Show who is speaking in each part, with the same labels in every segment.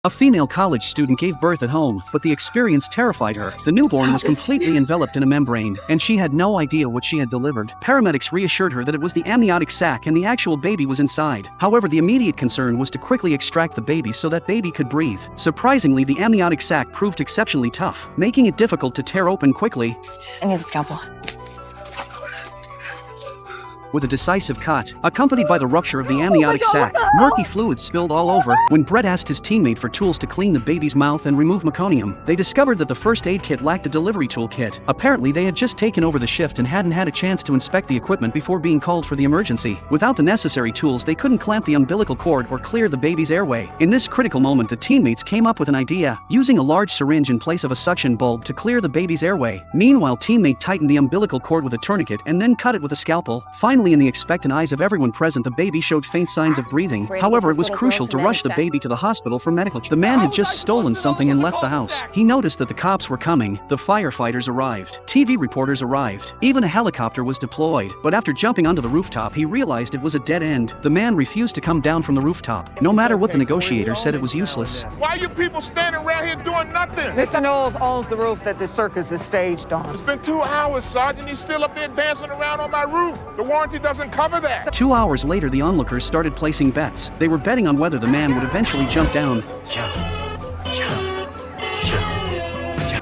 Speaker 1: A female college student gave birth at home, but the experience terrified her. The newborn was completely enveloped in a membrane, and she had no idea what she had delivered. Paramedics reassured her that it was the amniotic sac and the actual baby was inside. However, the immediate concern was to quickly extract the baby so that baby could breathe. Surprisingly, the amniotic sac proved exceptionally tough, making it difficult to tear open quickly.
Speaker 2: I need the scalpel.
Speaker 1: With a decisive cut, accompanied by the rupture of the amniotic sac, murky fluid spilled all over. When Brett asked his teammate for tools to clean the baby's mouth and remove meconium, they discovered that the first aid kit lacked a delivery tool kit. Apparently, they had just taken over the shift and hadn't had a chance to inspect the equipment before being called for the emergency. Without the necessary tools, they couldn't clamp the umbilical cord or clear the baby's airway. In this critical moment, the teammates came up with an idea, using a large syringe in place of a suction bulb to clear the baby's airway. Meanwhile, teammate tightened the umbilical cord with a tourniquet and then cut it with a scalpel. Finally, in the expectant eyes of everyone present, the baby showed faint signs of breathing. However, it was crucial to rush the baby to the hospital for medical care. The man had just stolen something and left the house. He noticed that the cops were coming. The firefighters arrived. TV reporters arrived. Even a helicopter was deployed. But after jumping onto the rooftop, he realized it was a dead end. The man refused to come down from the rooftop. No matter what the negotiator said, it was useless.
Speaker 3: Why are you people standing around here doing nothing?
Speaker 4: Mr. Knowles owns the roof that the circus is staged on.
Speaker 3: It's been 2 hours, Sergeant. He's still up there dancing around on my roof. The warranty doesn't cover that.
Speaker 1: 2 hours later, the onlookers started placing bets. They were betting on whether the man would eventually jump down.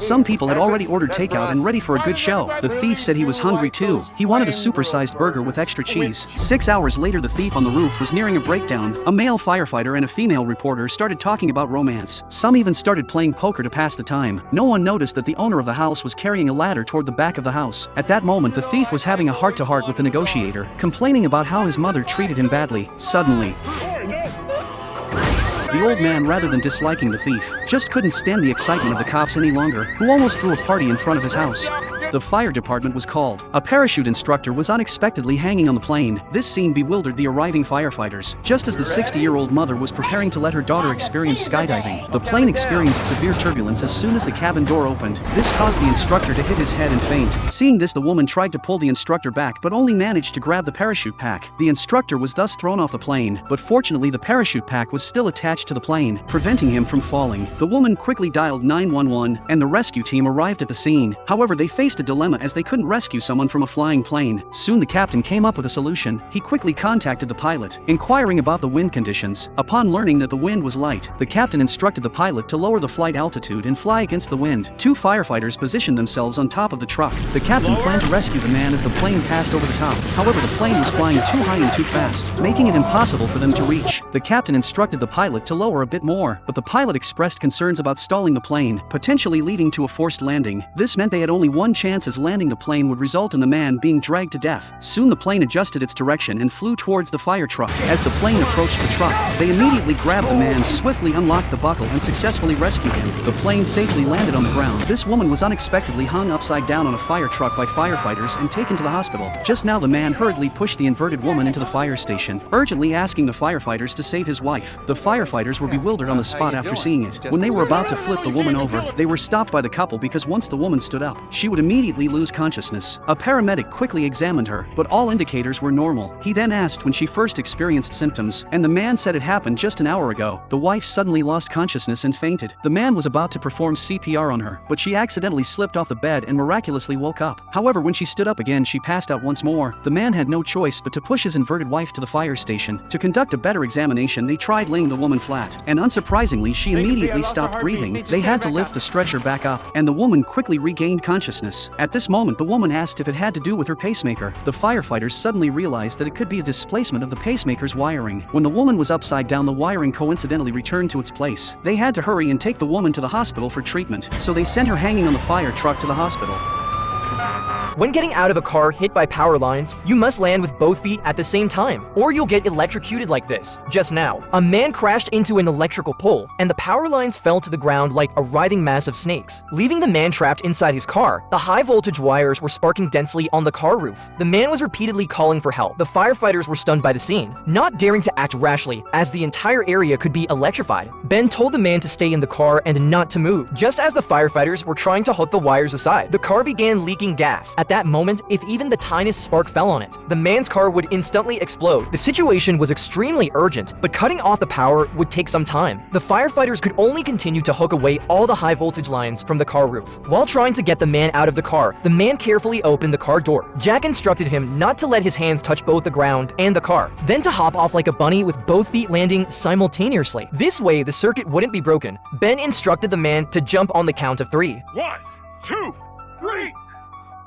Speaker 1: Some people had already ordered takeout and ready for a good show. The thief said he was hungry too. He wanted a supersized burger with extra cheese. 6 hours later, the thief on the roof was nearing a breakdown. A male firefighter and a female reporter started talking about romance. Some even started playing poker to pass the time. No one noticed that the owner of the house was carrying a ladder toward the back of the house. At that moment, the thief was having a heart-to-heart with the negotiator, complaining about how his mother treated him badly. Suddenly, the old man, rather than disliking the thief, just couldn't stand the excitement of the cops any longer, who almost threw a party in front of his house. The fire department was called. A parachute instructor was unexpectedly hanging on the plane. This scene bewildered the arriving firefighters. Just as the 60-year-old mother was preparing to let her daughter experience skydiving, the plane experienced severe turbulence as soon as the cabin door opened. This caused the instructor to hit his head and faint. Seeing this, the woman tried to pull the instructor back but only managed to grab the parachute pack. The instructor was thus thrown off the plane, but fortunately the parachute pack was still attached to the plane, preventing him from falling. The woman quickly dialed 911 and the rescue team arrived at the scene. However, they faced a dilemma as they couldn't rescue someone from a flying plane. Soon the captain came up with a solution. He quickly contacted the pilot, inquiring about the wind conditions. Upon learning that the wind was light, the captain instructed the pilot to lower the flight altitude and fly against the wind. 2 firefighters positioned themselves on top of the truck. The captain planned to rescue the man as the plane passed over the top. However, the plane was flying too high and too fast, making it impossible for them to reach. The captain instructed the pilot to lower a bit more, but the pilot expressed concerns about stalling the plane, potentially leading to a forced landing. This meant they had only one chance, as landing the plane would result in the man being dragged to death. Soon the plane adjusted its direction and flew towards the fire truck. As the plane approached the truck, they immediately grabbed the man, swiftly unlocked the buckle, and successfully rescued him. The plane safely landed on the ground. This woman was unexpectedly hung upside down on a fire truck by firefighters and taken to the hospital. Just now, the man hurriedly pushed the inverted woman into the fire station, urgently asking the firefighters to save his wife. The firefighters were bewildered on the spot after seeing it. When they were about to flip the woman over, they were stopped by the couple because once the woman stood up, she would immediately lose consciousness. A paramedic quickly examined her, but all indicators were normal. He then asked when she first experienced symptoms, and the man said it happened just an hour ago. The wife suddenly lost consciousness and fainted. The man was about to perform CPR on her, but she accidentally slipped off the bed and miraculously woke up. However, when she stood up again, she passed out once more. The man had no choice but to push his inverted wife to the fire station. To conduct a better examination, they tried laying the woman flat, and unsurprisingly, she immediately stopped breathing. They had to lift the stretcher back up, and the woman quickly regained consciousness. At this moment, the woman asked if it had to do with her pacemaker. The firefighters suddenly realized that it could be a displacement of the pacemaker's wiring. When the woman was upside down, the wiring coincidentally returned to its place. They had to hurry and take the woman to the hospital for treatment, so they sent her hanging on the fire truck to the hospital.
Speaker 5: When getting out of a car hit by power lines, you must land with both feet at the same time, or you'll get electrocuted like this. Just now, a man crashed into an electrical pole, and the power lines fell to the ground like a writhing mass of snakes, leaving the man trapped inside his car. The high-voltage wires were sparking densely on the car roof. The man was repeatedly calling for help. The firefighters were stunned by the scene, not daring to act rashly, as the entire area could be electrified. Ben told the man to stay in the car and not to move. Just as the firefighters were trying to hook the wires aside, the car began leaking gas gas. At that moment, if even the tiniest spark fell on it, the man's car would instantly explode. The situation was extremely urgent, but cutting off the power would take some time. The firefighters could only continue to hook away all the high voltage lines from the car roof. While trying to get the man out of the car, the man carefully opened the car door. Jack instructed him not to let his hands touch both the ground and the car, then to hop off like a bunny with both feet landing simultaneously. This way, the circuit wouldn't be broken. Ben instructed the man to jump on the count of 3.
Speaker 3: 1, 2, 3.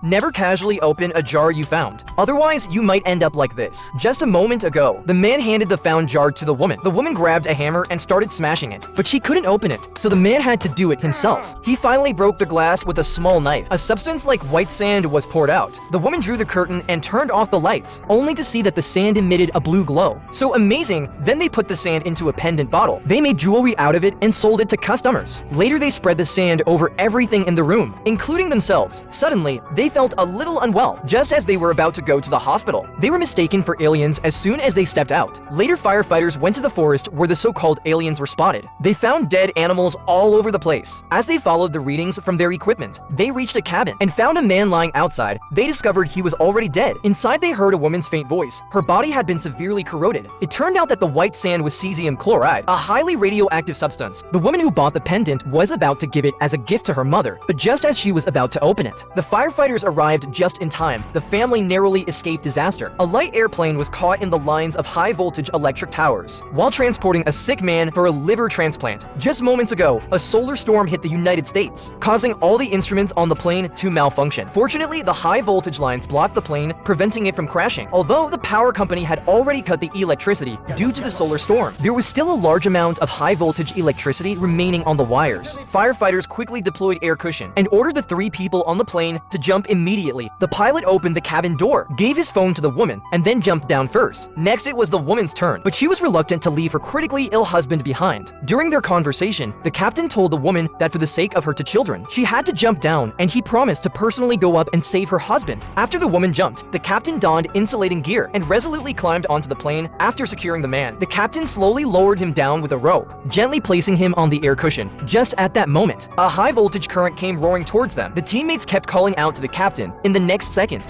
Speaker 5: Never casually open a jar you found. Otherwise, you might end up like this. Just a moment ago, the man handed the found jar to the woman. The woman grabbed a hammer and started smashing it, but she couldn't open it, so the man had to do it himself. He finally broke the glass with a small knife. A substance like white sand was poured out. The woman drew the curtain and turned off the lights, only to see that the sand emitted a blue glow. So amazing, then they put the sand into a pendant bottle. They made jewelry out of it and sold it to customers. Later, they spread the sand over everything in the room, including themselves. Suddenly, they felt a little unwell, just as they were about to go to the hospital. They were mistaken for aliens as soon as they stepped out. Later, firefighters went to the forest where the so-called aliens were spotted. They found dead animals all over the place. As they followed the readings from their equipment, they reached a cabin and found a man lying outside. They discovered he was already dead. Inside, they heard a woman's faint voice. Her body had been severely corroded. It turned out that the white sand was cesium chloride, a highly radioactive substance. The woman who bought the pendant was about to give it as a gift to her mother, but just as she was about to open it, the firefighters arrived just in time. The family narrowly escaped disaster. A light airplane was caught in the lines of high-voltage electric towers while transporting a sick man for a liver transplant. Just moments ago, a solar storm hit the United States, causing all the instruments on the plane to malfunction. Fortunately, the high-voltage lines blocked the plane, preventing it from crashing. Although the power company had already cut the electricity due to the solar storm, there was still a large amount of high-voltage electricity remaining on the wires. Firefighters quickly deployed air cushion and ordered the 3 people on the plane to jump immediately. The pilot opened the cabin door, gave his phone to the woman, and then jumped down first. Next, it was the woman's turn, but she was reluctant to leave her critically ill husband behind. During their conversation, the captain told the woman that for the sake of her 2 children, she had to jump down, and he promised to personally go up and save her husband. After the woman jumped, the captain donned insulating gear and resolutely climbed onto the plane. After securing the man, the captain slowly lowered him down with a rope, gently placing him on the air cushion. Just at that moment, a high-voltage current came roaring towards them. The teammates kept calling out to the captain. In the next second,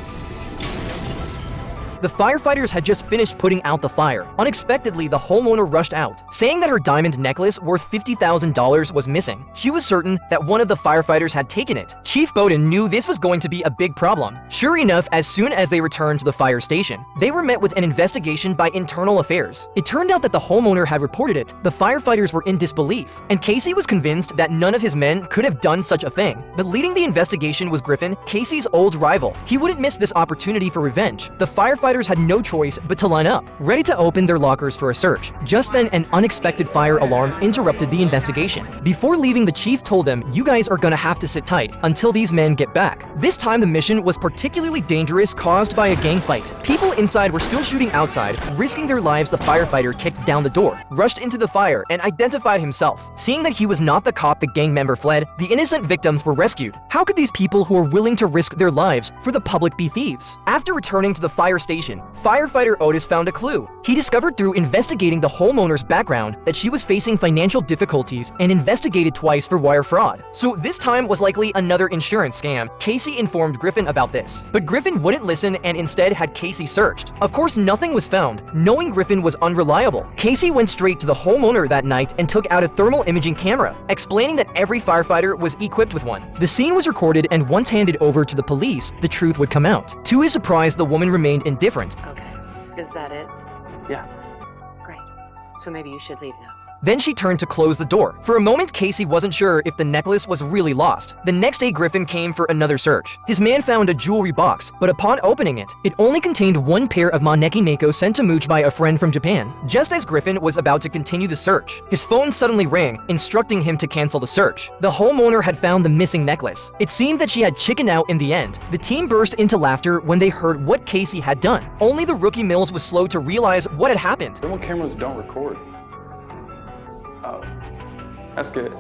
Speaker 5: the firefighters had just finished putting out the fire. Unexpectedly, the homeowner rushed out, saying that her diamond necklace worth $50,000 was missing. She was certain that one of the firefighters had taken it. Chief Bowden knew this was going to be a big problem. Sure enough, as soon as they returned to the fire station, they were met with an investigation by internal affairs. It turned out that the homeowner had reported it. The firefighters were in disbelief, and Casey was convinced that none of his men could have done such a thing. But leading the investigation was Griffin, Casey's old rival. He wouldn't miss this opportunity for revenge. The firefighters had no choice but to line up, ready to open their lockers for a search. Just then, an unexpected fire alarm interrupted the investigation. Before leaving, the chief told them, "You guys are gonna have to sit tight until these men get back." This time, the mission was particularly dangerous, caused by a gang fight. People inside were still shooting outside. Risking their lives, the firefighter kicked down the door, rushed into the fire, and identified himself. Seeing that he was not the cop the gang member fled, the innocent victims were rescued. How could these people who are willing to risk their lives for the public be thieves? After returning to the fire station, firefighter Otis found a clue. He discovered through investigating the homeowner's background that she was facing financial difficulties and investigated twice for wire fraud. So this time was likely another insurance scam. Casey informed Griffin about this, but Griffin wouldn't listen and instead had Casey searched. Of course, nothing was found. Knowing Griffin was unreliable, Casey went straight to the homeowner that night and took out a thermal imaging camera, explaining that every firefighter was equipped with one. The scene was recorded, and once handed over to the police, the truth would come out. To his surprise, the woman remained indifferent.
Speaker 2: Okay, is that it?
Speaker 6: Yeah.
Speaker 2: Great. So maybe you should leave now.
Speaker 5: Then she turned to close the door. For a moment, Casey wasn't sure if the necklace was really lost. The next day, Griffin came for another search. His man found a jewelry box, but upon opening it, it only contained 1 pair of Maneki Mako sent to Mooch by a friend from Japan. Just as Griffin was about to continue the search, his phone suddenly rang, instructing him to cancel the search. The homeowner had found the missing necklace. It seemed that she had chickened out in the end. The team burst into laughter when they heard what Casey had done. Only the rookie Mills was slow to realize what had happened.
Speaker 6: Thermal cameras don't record. Oh, that's good.